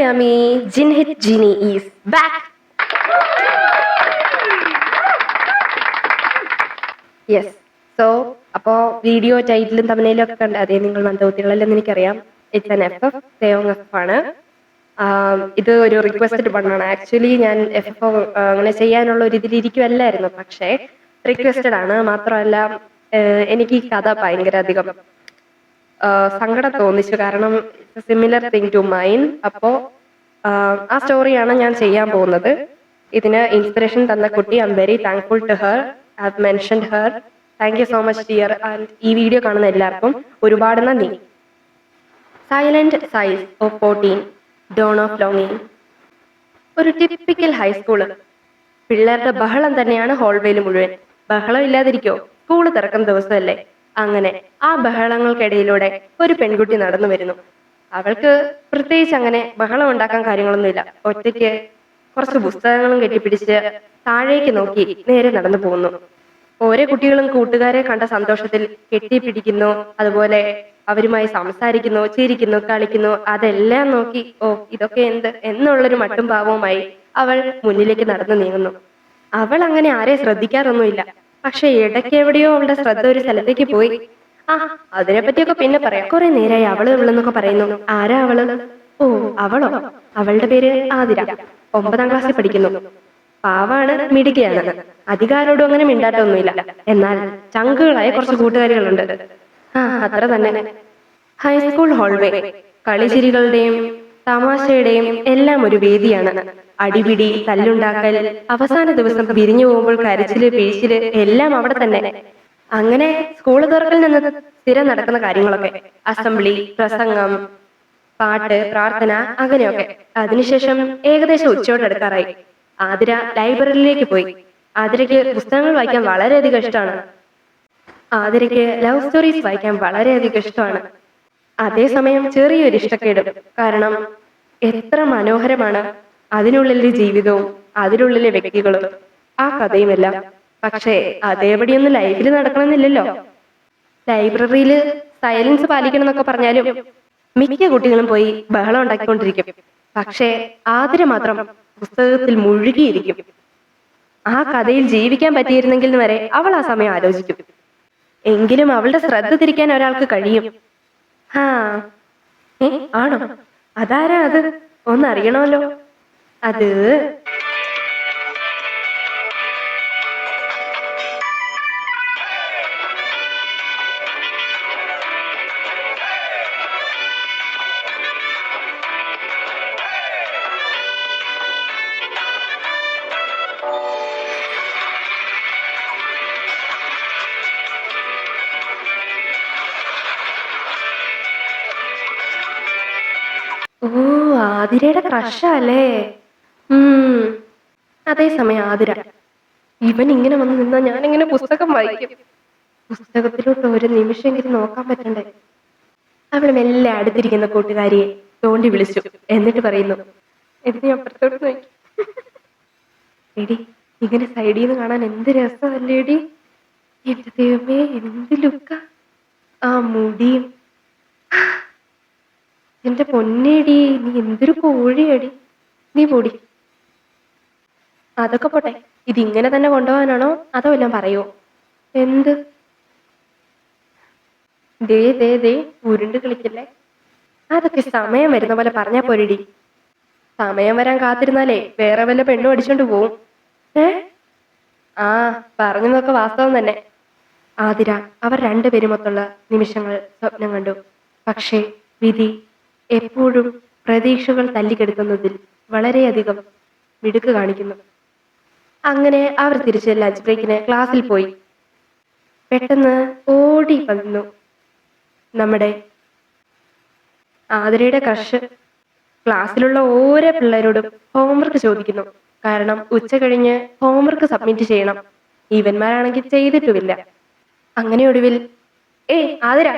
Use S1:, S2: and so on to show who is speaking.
S1: Yummy, Jin Hit Genie is back. Yes. So അപ്പോൾ video ടൈറ്റിലും തമ്മിലും ഒക്കെ കണ്ട അതേ നിങ്ങൾ മന്ദബുദ്ധികളല്ലെന്ന് എനിക്കറിയാം. ഇറ്റ്സ് എൻ എഫ് എഫ് സേവങ് എഫ് ആണ്. ഇത് ഒരു റിക്വസ്റ്റഡ് പണ്ണാണ്. ആക്ച്വലി ഞാൻ എഫ് എഫ് അങ്ങനെ ചെയ്യാനുള്ള ഒരു ഇതിലിരിക്കുമല്ലായിരുന്നു, പക്ഷേ റിക്വസ്റ്റഡ് ആണ്. മാത്രമല്ല എനിക്ക് ഈ കഥ ഭയങ്കര അധികം സങ്കടം തോന്നിച്ചു. കാരണം it's a similar thing to mine. അപ്പോൾ ആ സ്റ്റോറിയാണ് ഞാൻ ചെയ്യാൻ പോകുന്നത്. ഇതിന് ഇൻസ്പിറേഷൻ തന്ന കുട്ടി I am very thankful to her. I have mentioned her. Thank you so much dear. And ഈ വീഡിയോ കാണുന്ന എല്ലാവർക്കും ഒരുപാട് നന്ദി. Silent sighs of 14, dawn of ലോങ്ങിങ്. ഒരു ടിപ്പിക്കൽ ഹൈസ്കൂള്. പിള്ളേരുടെ ബഹളം തന്നെയാണ് ഹോൾവേയിൽ മുഴുവൻ. ബഹളം ഇല്ലാതിരിക്കോ? സ്കൂള് തുറക്കുന്ന ദിവസമല്ലേ. അങ്ങനെ ആ ബഹളങ്ങൾക്കിടയിലൂടെ ഒരു പെൺകുട്ടി നടന്നു വരുന്നു. അവൾക്ക് പ്രത്യേകിച്ച് അങ്ങനെ ബഹളം ഉണ്ടാക്കാൻ കാര്യങ്ങളൊന്നുമില്ല. ഒറ്റയ്ക്ക് കുറച്ച് പുസ്തകങ്ങളും കെട്ടിപ്പിടിച്ച് താഴേക്ക് നോക്കി നേരെ നടന്നു പോകുന്നു. ഓരോ കുട്ടികളും കൂട്ടുകാരെ കണ്ട സന്തോഷത്തിൽ കെട്ടിപ്പിടിക്കുന്നു, അതുപോലെ അവരുമായി സംസാരിക്കുന്നു, ചിരിക്കുന്നു, കളിക്കുന്നു. അതെല്ലാം നോക്കി ഓ ഇതൊക്കെ എന്ത് എന്നുള്ളൊരു മട്ടും ഭാവവുമായി അവൾ മുന്നിലേക്ക് നടന്നു നീങ്ങുന്നു. അവൾ അങ്ങനെ ആരെ ശ്രദ്ധിക്കാറൊന്നുമില്ല. പക്ഷെ ഇടയ്ക്ക് എവിടെയോ അവളുടെ ശ്രദ്ധ ഒരു സ്ഥലത്തേക്ക് പോയി. ആ അതിനെപ്പറ്റിയൊക്കെ പിന്നെ പറയാം. കുറെ നേരമായി അവള് ഇവളെന്നൊക്കെ പറയുന്നു. ആരാ അവള്? ഓ അവളോ? അവളുടെ പേര് ആതിര. 9ാം ക്ലാസ്സിൽ പഠിക്കുന്നു. പാവാണ്, മിടുകയാണ്. അധികാരോടും അങ്ങനെ മിണ്ടാട്ടൊന്നുമില്ല. എന്നാൽ ചങ്കുകളായ കുറച്ച് കൂട്ടുകാരികളുണ്ട്. അത്ര തന്നെ. ഹൈസ്കൂൾ ഹോൾവേ കളിചിരികളുടെയും തമാശയുടെയും എല്ലാം ഒരു വേദിയാണ്. അടിപിടി, തല്ലുണ്ടാക്കൽ, അവസാന ദിവസം പിരിഞ്ഞു പോകുമ്പോൾ കരച്ചില്, പിഴിച്ചില് എല്ലാം അവിടെ തന്നെ. അങ്ങനെ സ്കൂള് തുറക്കൽ നിന്ന് സ്ഥിരം നടക്കുന്ന കാര്യങ്ങളൊക്കെ. അസംബ്ലി, പ്രസംഗം, പാട്ട്, പ്രാർത്ഥന, അങ്ങനെയൊക്കെ. അതിനുശേഷം ഏകദേശം ഉച്ചയോടടുക്കാറായി. ആതിര ലൈബ്രറിയിലേക്ക് പോയി. ആതിരയ്ക്ക് പുസ്തകങ്ങൾ വായിക്കാൻ വളരെയധികം ഇഷ്ടമാണ്. ആതിരയ്ക്ക് ലവ് സ്റ്റോറീസ് വായിക്കാൻ വളരെയധികം ഇഷ്ടമാണ്. അതേസമയം ചെറിയൊരു ഇഷ്ടക്കേടും. കാരണം എത്ര മനോഹരമാണ് അതിനുള്ളിലെ ജീവിതവും അതിനുള്ളിലെ വ്യക്തികളും ആ കഥയുമെല്ലാം. പക്ഷേ അതേപടിയൊന്നും ലൈഫിൽ നടക്കണമെന്നില്ലല്ലോ. ലൈബ്രറിയിൽ സൈലൻസ് പാലിക്കണം എന്നൊക്കെ പറഞ്ഞാലും മിക്ക കുട്ടികളും പോയി ബഹളം ഉണ്ടാക്കിക്കൊണ്ടിരിക്കും. പക്ഷേ ആതിര മാത്രം പുസ്തകത്തിൽ മുഴുകിയിരിക്കും. ആ കഥയിൽ ജീവിക്കാൻ പറ്റിയിരുന്നെങ്കിൽ വരെ അവൾ ആ സമയം ആലോചിക്കും. എങ്കിലും അവളുടെ ശ്രദ്ധ തിരിക്കാൻ ഒരാൾക്ക് കഴിയും. ആണോ? അതാരാ അത്? ഒന്നറിയണമല്ലോ. അത് ഓ ആതിരയുടെ ക്രഷല്ലേ? അതേസമയം ആതിര ഇവൻ ഇങ്ങനെ വന്ന് നിന്നാ ഞാനിങ്ങനെ പുസ്തകം വായിക്കും. പുസ്തകത്തിലോട്ട് ഒരു നിമിഷമെങ്കിലും നോക്കാൻ പറ്റണ്ടേ. അവൾ മെല്ലെ അടുത്തിരിക്കുന്ന കൂട്ടുകാരിയെ തോണ്ടി വിളിച്ചു. എന്നിട്ട് പറയുന്നു, എടി അപ്പുറത്തോട്ട് നോക്കി. എടി ഇങ്ങനെ സൈഡിൽ നിന്ന് കാണാൻ എന്ത് രസമല്ലേടി. എന്റെ ദൈവമേ എന്ത് ലുക്ക. ആ മുടിയും. എന്റെ പൊന്നേടി നീ എന്തൊരു കോഴിയടി. നീ പൊടി. അതൊക്കെ പോട്ടെ, ഇതിങ്ങനെ തന്നെ കൊണ്ടുപോകാനാണോ അതോ എല്ലാം പറയോ? എന്ത്? ദേ ദേ ദേ ഉരുണ്ട് കളിക്കല്ലേ. അതൊക്കെ സമയം വരുന്ന പോലെ പറഞ്ഞാ പോരടി. സമയം വരാൻ കാത്തിരുന്നാലേ വേറെ വല്ല പെണ്ണും അടിച്ചോണ്ട് പോവും. ആ പറഞ്ഞതൊക്കെ വാസ്തവം തന്നെ. ആതിര അവർ രണ്ടുപേരുമൊത്തുള്ള നിമിഷങ്ങൾ സ്വപ്നം കണ്ടു. പക്ഷേ വിധി എപ്പോഴും പ്രതീക്ഷകൾ തല്ലിക്കെടുക്കുന്നതിൽ വളരെയധികം മിടുക്ക് കാണിക്കുന്നു. അങ്ങനെ അവർ തിരിച്ച് ലഞ്ച് ബ്രേക്കിന് ക്ലാസ്സിൽ പോയി. പെട്ടെന്ന് ഓടി വന്നു നമ്മുടെ ആതിരയുടെ ക്രഷ്. ക്ലാസ്സിലുള്ള ഓരോ പിള്ളേരോടും ഹോംവർക്ക് ചോദിക്കുന്നു. കാരണം ഉച്ച കഴിഞ്ഞ് ഹോംവർക്ക് സബ്മിറ്റ് ചെയ്യണം. ഇവന്മാരാണെങ്കിൽ ചെയ്തിട്ടുമില്ല. അങ്ങനെ ഒടുവിൽ ആതിര